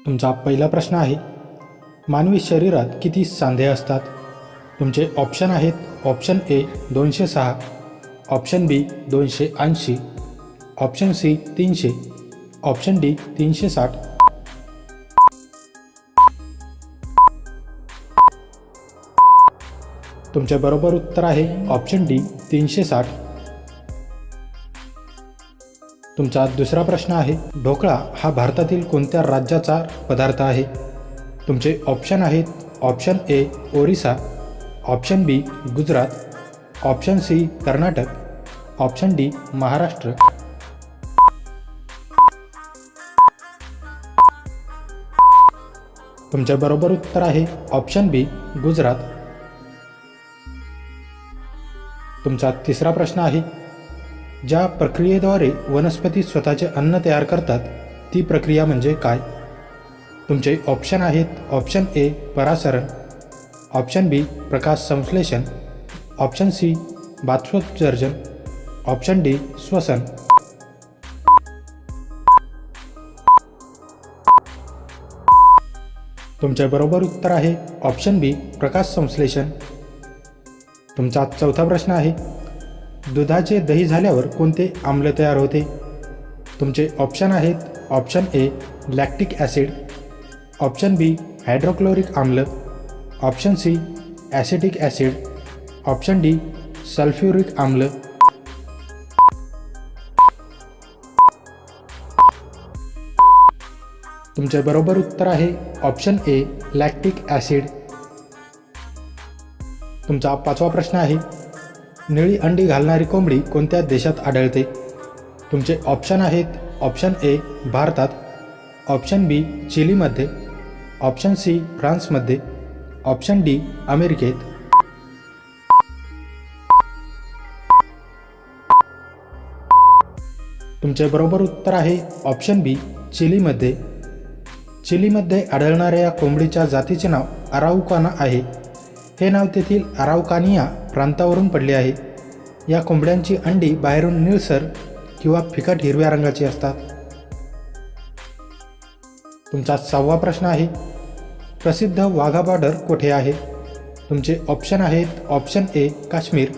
तुमचा पहिला प्रश्न आहे, मानवी शरीरात किती सांधे असतात? तुमचे ऑप्शन आहेत option A 206, option B 280, option C 300, option D 360. तुमचे बरोबर उत्तर आहे ऑप्शन डी 360. तुमचा दुसरा प्रश्न आहे, ढोकळा हा भारतातील कोणत्या राज्याचा पदार्थ आहे? तुमचे ऑप्शन आहेत option A Orissa, option B Gujarat, option C Karnataka, option D Maharashtra. तुमचे बरोबर उत्तर आहे ऑप्शन बी गुजरात. तुमचा तिसरा प्रश्न आहे, ज्या प्रक्रियेद्वारे वनस्पती स्वतःचे अन्न तयार करतात ती प्रक्रिया म्हणजे काय? तुमचे ऑप्शन आहेत ऑप्शन ए परासरण, ऑप्शन बी प्रकाश संश्लेषण, ऑप्शन सी बाष्पोत्सर्जन, ऑप्शन डी श्वसन. तुमचे बरोबर उत्तर आहे ऑप्शन बी प्रकाश संश्लेषण. तुमचा चौथा प्रश्न आहे, दुधाचे दही झाल्यावर कोणते आम्ल तयार होते? तुमचे ऑप्शन आहेत option A lactic acid, option B hydrochloric आम्ल, option C acetic acid, option D sulphuric आम्ल. तुमचे बरोबर उत्तर आहे ऑप्शन ए लॅक्टिक ॲसिड. तुमचा पाचवा प्रश्न आहे, निळी अंडी घालणारी कोंबडी कोणत्या देशात आढळते? तुमचे ऑप्शन आहेत ऑप्शन ए भारतात, ऑप्शन बी चिलीमध्ये, ऑप्शन सी फ्रान्समध्ये, ऑप्शन डी अमेरिकेत. तुमचे बरोबर उत्तर आहे ऑप्शन बी चिलीमध्ये. चिलीमध्ये आढळणाऱ्या या कोंबडीच्या जातीचे नाव अराउकाना आहे. हे नाव तेथील अराउकानिया प्रांतावरून पडले आहे. या कोंबड्यांची अंडी बाहेरून निळसर किंवा फिकट हिरव्या रंगाची असतात. तुमचा सहावा प्रश्न आहे, प्रसिद्ध वाघा बॉर्डर कुठे आहे? तुमचे ऑप्शन आहेत option A Kashmir,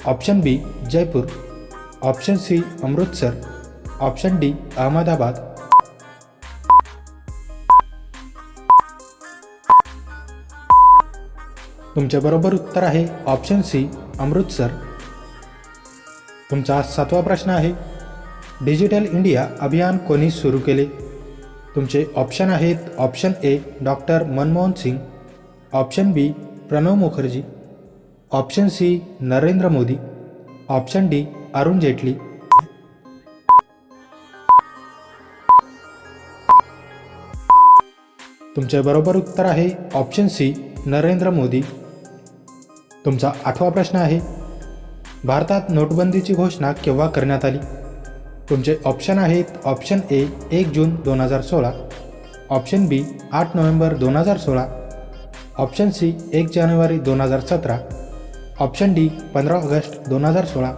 option B Jaipur, option C Amritsar, option D Ahmedabad. तुमचे बरोबर उत्तर आहे ऑप्शन सी अमृतसर. तुमचा सातवा प्रश्न आहे, डिजिटल इंडिया अभियान कोणी सुरू केले? तुमचे ऑप्शन आहेत option A doctor Manmohan Singh, option B Pranab Mukherjee, option C Narendra Modi, option D Arun Jaitley. तुमचे बरोबर उत्तर आहे ऑप्शन सी नरेंद्र मोदी. तुमचा आठवा प्रश्न आहे, भारतात नोटबंदीची घोषणा केव्हा करण्यात आली? तुमचे ऑप्शन आहेत ऑप्शन ए 1 जून 2016, ऑप्शन बी 8 नोव्हेंबर 2016, ऑप्शन सी 1 जानेवारी 2017, ऑप्शन डी 15 ऑगस्ट 2016.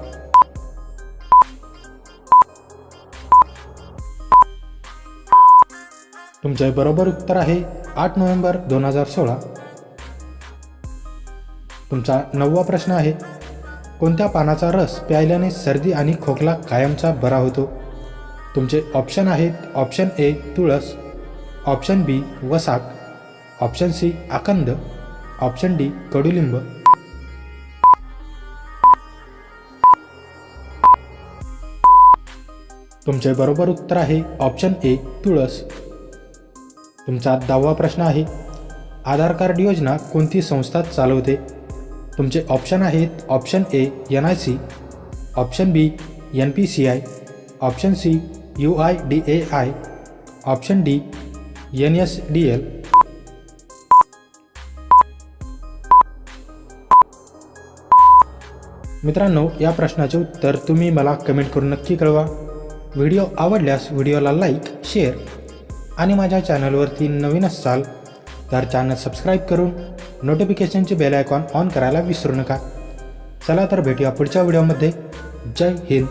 तुमचे बरोबर उत्तर आहे 8 नोव्हेंबर 2016. तुमचा नववा प्रश्न आहे, कोणत्या पानाचा रस प्यायल्याने सर्दी आणि खोकला कायमचा बरा होतो? तुमचे ऑप्शन आहेत ऑप्शन ए तुळस, ऑप्शन बी वसाक, ऑप्शन सी आकंद, ऑप्शन डी कडुलिंब. तुमचे बरोबर उत्तर आहे ऑप्शन ए तुळस. तुमचा 10वा प्रश्न आहे, आधार कार्ड योजना कोणती संस्था चालवते? तुमचे ऑप्शन आहेत option A NIC, option B NPCI, option C UIDAI, option D NSDL. मित्रांनो, या प्रश्नाचे उत्तर तुम्ही मला कमेंट करून नक्की कळवा. व्हिडिओ आवडल्यास व्हिडिओला लाईक, शेअर आणि माझ्या चॅनलवरती नवीन असाल तर चॅनल सबस्क्राईब करून नोटिफिकेशनचे बेल आयकॉन ऑन करायला विसरू नका. चला तर भेटूया पुढच्या व्हिडिओमध्ये. जय हिंद.